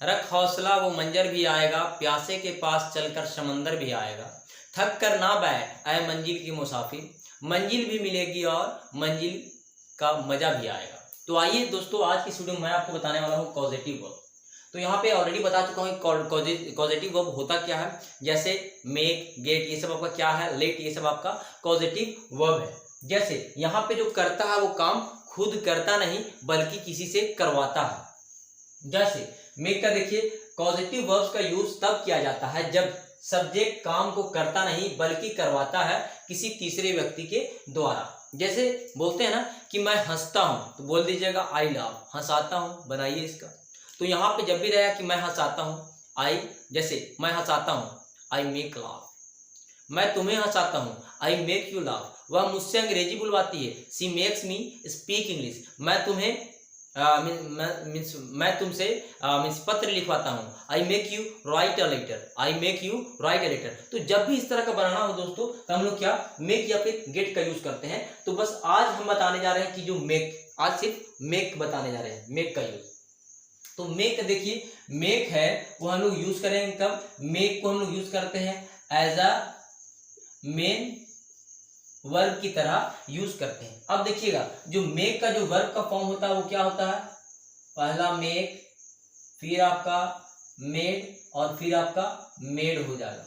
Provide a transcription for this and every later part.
रख हौसला वो मंजर भी आएगा, प्यासे के पास चलकर समंदर भी आएगा। थक कर ना बैठ ऐ मंजिल की मुसाफिर, मंजिल भी मिलेगी और मंजिल का मजा भी आएगा। तो आइए दोस्तों, आज की वीडियो में मैं आपको बताने वाला हूँ कॉजेटिव वर्ब। तो यहाँ पे ऑलरेडी बता चुका हूँ कॉजेटिव वर्ब होता क्या है। जैसे मेक, गेट, ये सब आपका क्या है, लेट, ये सब आपका कॉजेटिव वर्ब है। जैसे यहाँ पे जो करता है वो काम खुद करता नहीं बल्कि किसी से करवाता है। जैसे मेक का देखिए, कॉजेटिव वर्ब्स का यूज तब किया जाता है जब सब्जेक्ट काम को करता नहीं बल्कि करवाता है किसी तीसरे व्यक्ति के द्वारा। जैसे बोलते हैं ना कि मैं हंसता हूं, तो बोल दीजिएगा आई लाफ, हंसाता हूं, बनाइए इसका। तो यहाँ पे जब भी रहेगा कि मैं हंसाता हूं, आई, जैसे मैं हंसाता हूं, आई मेक लाफ। मैं तुम्हें हंसाता हूं, आई मेक यू लाफ। वह मुझसे अंग्रेजी बुलवाती है, she makes me speak English. मैं तुम्हें मैं तुमसे पत्र लिखवाता हूँ, I make you write a letter, I make you write a letter. तो जब भी इस तरह का बनाना हो दोस्तों, तो हम लोग क्या मेक या फिर गेट का यूज करते हैं। तो बस आज हम बताने जा रहे हैं कि जो मेक, आज सिर्फ मेक बताने जा रहे हैं, मेक का यूज। तो मेक देखिए, मेक है वो हम लोग यूज करेंगे कब, मेक को हम लोग यूज करते हैं एज अ मेन वर्ब की तरह यूज करते हैं। अब देखिएगा, जो मेक का जो वर्ब का फॉर्म होता है वो क्या होता है, पहला मेक, फिर आपका मेड और फिर आपका मेड हो जाएगा।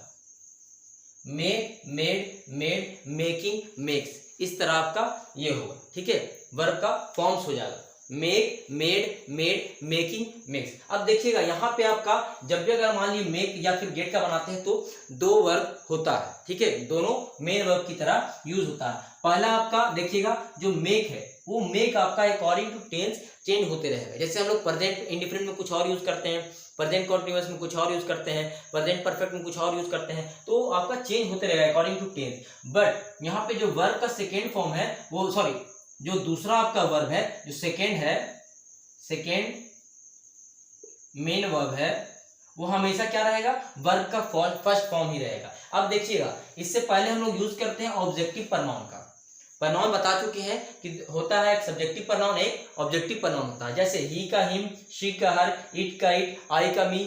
Make, made, made, making, makes, इस तरह आपका ये होगा। ठीक है, वर्ब का फॉर्म्स हो जाएगा, make, made, made, making, makes. अब देखिएगा यहाँ पे आपका जब भी अगर मान लीजिए मेक या फिर गेट का बनाते हैं तो दो वर्ब होता है। ठीक है, दोनों मेन वर्ब की तरह यूज होता है। पहला आपका देखिएगा जो मेक है वो मेक आपका अकॉर्डिंग टू टेंस चेंज होते रहेगा। जैसे हम लोग प्रेजेंट इंडिफरेंट में कुछ और यूज करते हैं, प्रेजेंट कॉन्टिन्यूअस में कुछ और यूज करते हैं, प्रेजेंट परफेक्ट में कुछ और यूज करते हैं, तो आपका चेंज होते रहेगा अकॉर्डिंग टू टेंस। बट यहाँ पे जो वर्ब का सेकेंड फॉर्म है वो, सॉरी, जो दूसरा आपका वर्ब है, जो सेकेंड है, सेकेंड मेन वर्ब है, वो हमेशा क्या रहेगा, वर्ब का फर्स्ट फॉर्म ही रहेगा। अब देखिएगा, इससे पहले हम लोग यूज करते हैं ऑब्जेक्टिव प्रोनाउन का। प्रोनाउन बता चुके हैं कि होता है एक सब्जेक्टिव प्रोनाउन, एक ऑब्जेक्टिव प्रोनाउन होता है। जैसे ही का हिम, शी का हर, इट का इट, आई का मी,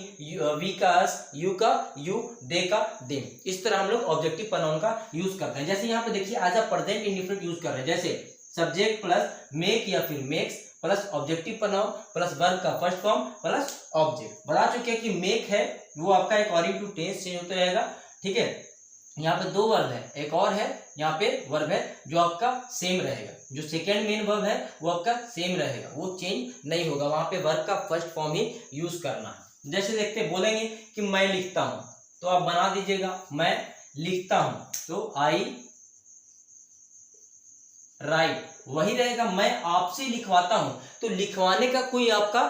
वी का अस, यू का यू, दे का देम। इस तरह हम लोग ऑब्जेक्टिव प्रोनाउन का यूज करते हैं। जैसे यहाँ पे देखिए as a present indifferent use कर रहे हैं। जैसे सब्जेक्ट प्लस मेक या फिर makes plus objective pronoun plus verb का फर्स्ट फॉर्म प्लस ऑब्जेक्ट। बता चुके हैं कि मेक है वो आपका अकॉर्डिंग टू टेंस चेंज होता रहेगा। ठीक है, यहाँ पे दो वर्ब है, एक और है यहाँ पे वर्ब है जो आपका सेम रहेगा। जो सेकेंड मेन वर्ब है वो आपका सेम रहेगा, वो चेंज नहीं होगा। वहां पे वर्ब का फर्स्ट फॉर्म ही यूज करना है। जैसे देखते बोलेंगे कि मैं लिखता हूं, तो आप बना दीजिएगा मैं लिखता हूं, तो आई राइट, वही रहेगा। मैं आपसे लिखवाता हूं, तो लिखवाने का कोई आपका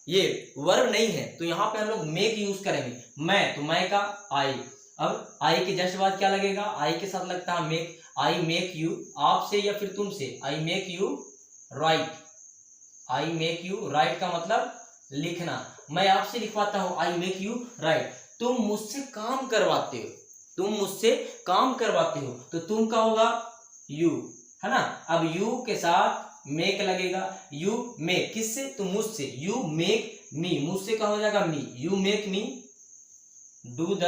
ये वर्ब नहीं है, तो यहाँ पे हम लोग मेक यूज करेंगे। मैं, तो मैं का आई, अब आई के जस्ट बाद क्या लगेगा, आई के साथ लगता है मेक। आई मेक यू, आपसे या फिर तुमसे, आई make you right, I make you right का मतलब लिखना। मैं आपसे लिखवाता हूं, आई मेक यू राइट। तुम मुझसे काम करवाते हो, तुम मुझसे काम करवाते हो, तो तुम का होगा यू, है ना। अब यू के साथ मेक लगेगा, यू मेक किससे, तो मुझसे, यू मेक मी, मुझसे का हो जाएगा me, you make me do the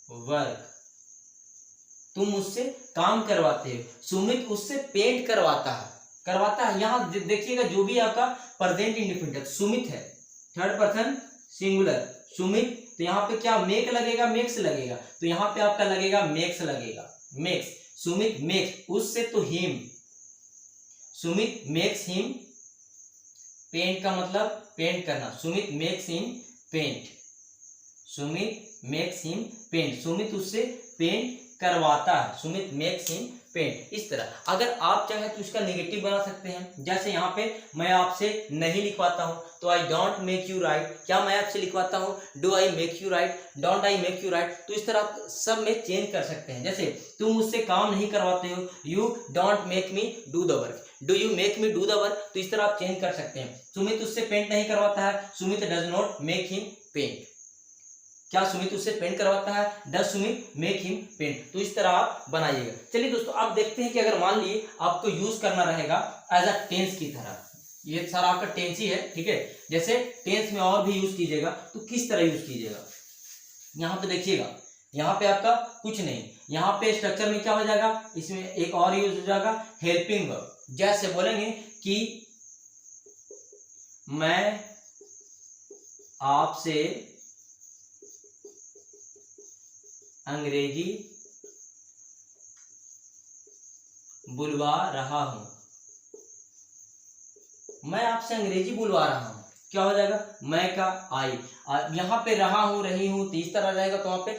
work, तुम मुझसे काम करवाते हो। सुमित उससे पेंट करवाता है, यहां देखिएगा जो भी आपका प्रेजेंट इंडिफरेंट है, सुमित है, थर्ड पर्सन सिंगुलर, सुमित, तो यहाँ पे क्या मेक लगेगा, मेक्स लगेगा, तो यहाँ पे आपका लगेगा मेक्स लगेगा, मेक्स। सुमित मेक्स उससे, तो him, Sumit makes him paint का मतलब पेंट करना, Sumit makes him paint, Sumit makes him paint, Sumit उससे पेंट करवाता है, सुमित मेक्स हिम पेंट। इस तरह अगर आप चाहे तो इसका नेगेटिव बना सकते हैं। जैसे यहाँ पे मैं आपसे नहीं लिखवाता हूँ, तो I don't make you right, क्या मैं आपसे लिखवाता हूँ, do I make you right, don't I make you right. तो इस तरह आप सब में चेंज कर सकते हैं। जैसे तुम मुझसे काम नहीं करवाते हो, you don't make me do the work, do you make me do the work, तो इस तरह आप चेंज कर सकते हैं। सुमित उससे पेंट नहीं करवाता है, Sumit does not make him paint, क्या सुमित उससे पेंट करवाता है, does Sumit make him paint. तो इस तरह आप बनाइएगा। चलिए दोस्तों, आप देखते हैं कि अगर मान लीजिए आपको यूज करना रहेगा एज अ टेंस की तरह, ये सारा आपका टेंस ही है, ठीक है, जैसे टेंस में और भी यूज कीजिएगा तो किस तरह यूज कीजिएगा, यहाँ पे देखिएगा, यहाँ पे आपका कुछ नहीं, यहाँ पे स्ट्रक्चर में क्या हो जाएगा, इसमें एक और यूज हो जाएगा हेल्पिंग वर्ब। जैसे बोलेंगे कि मैं आपसे अंग्रेजी बुलवा रहा हूं, मैं आपसे अंग्रेजी बुलवा रहा हूं, क्या हो जाएगा, मैं का आई, यहाँ पे रहा हूं, रही हूं, तो इस तरह रहेगा, तो वहां पे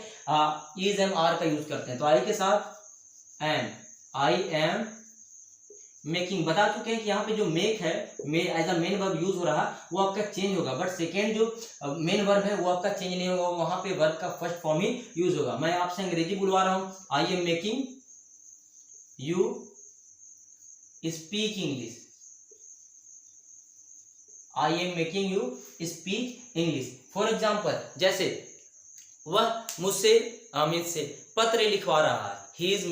इज एम आर का यूज करते हैं, तो आई के साथ एम, आई एम मेकिंग। बता चुके हैं कि यहाँ पे जो मेक है as a main verb use हो रहा वो आपका चेंज होगा, बट सेकेंड जो मेन वर्ब है वो आपका चेंज नहीं होगा, वहां पे वर्ब का फर्स्ट फॉर्म ही यूज होगा। मैं आपसे अंग्रेजी बुलवा रहा हूं, I am making you speak English, I am making you speak English. For example, जैसे वह मुझसे से पत्र लिखवा रहा है, he is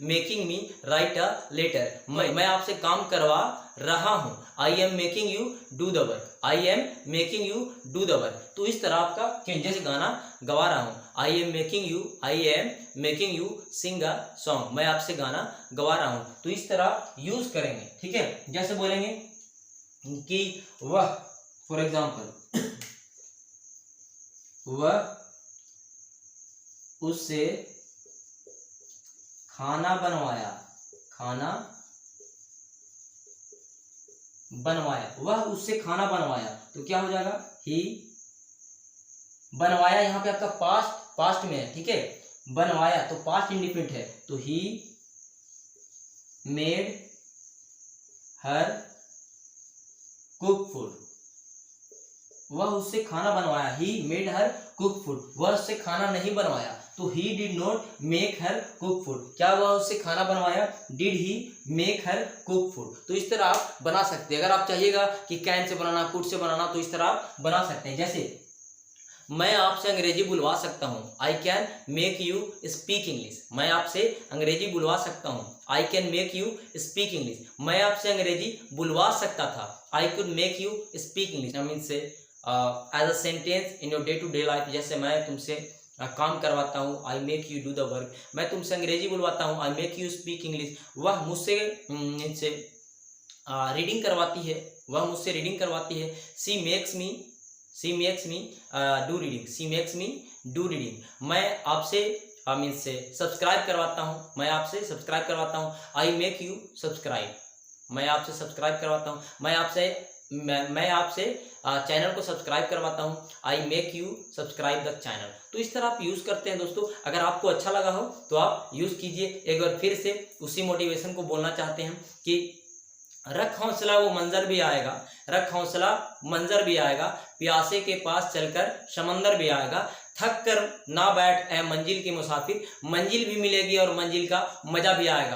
making me write a letter, मैं आपसे काम करवा रहा हूं, I am making you do the work, I am making you do the work. तो इस तरह आपका जैसे गाना गवा रहा हूं, I am making you sing a song, मैं आपसे गाना गवा रहा हूं, तो इस तरह यूज करेंगे, ठीक है। जैसे बोलेंगे कि वह, फॉर एग्जाम्पल, वह उससे खाना बनवाया, वह उससे खाना बनवाया, तो क्या हो जाएगा, ही बनवाया, यहाँ पे आपका पास्ट में है, ठीक है, बनवाया तो पास्ट इंडिफिनिट है, तो he made her cook food, वह उससे खाना बनवाया, he made her cook food, वह उससे खाना नहीं बनवाया, तो he did not make her cook food, क्या वह उससे खाना बनवाया, did he make her cook food. तो इस तरह आप बना सकते हैं। अगर आप चाहिएगा कि can say banana, could say बनाना, तो इस तरह आप बना सकते हैं। जैसे मैं आपसे अंग्रेजी बुलवा सकता हूँ, I can make you speak English, मैं आपसे अंग्रेजी बुलवा सकता हूँ, I can make you speak English, मैं आपसे अंग्रेजी बुलवा सकता था, I could make you speak English. I mean say as a sentence in your day to day life, जैसे मैं तुमसे काम करवाता हूँ, I make you do the work, मैं तुमसे अंग्रेजी बुलवाता हूँ, I make you speak English, वह मुझसे रीडिंग करवाती है, वह मुझसे रीडिंग करवाती है, she makes me do reading, मैं आपसे मीन से सब्सक्राइब करवाता हूँ, मैं आपसे सब्सक्राइब करवाता हूँ, आई मेक यू सब्सक्राइब, मैं आपसे सब्सक्राइब करवाता हूँ, मैं आपसे चैनल को सब्सक्राइब करवाता हूँ, I make you subscribe the channel. तो इस तरह आप यूज़ करते हैं दोस्तों। अगर आपको अच्छा लगा हो तो आप यूज़ कीजिए। एक बार फिर से उसी मोटिवेशन को बोलना चाहते हैं कि रख हौसला वो मंजर भी आएगा, रख हौसला मंजर भी आएगा, प्यासे के पास चलकर समंदर भी आएगा, थक कर ना बैठ ऐ मंजिल के मुसाफिर, मंजिल भी मिलेगी और मंजिल का मजा भी आएगा।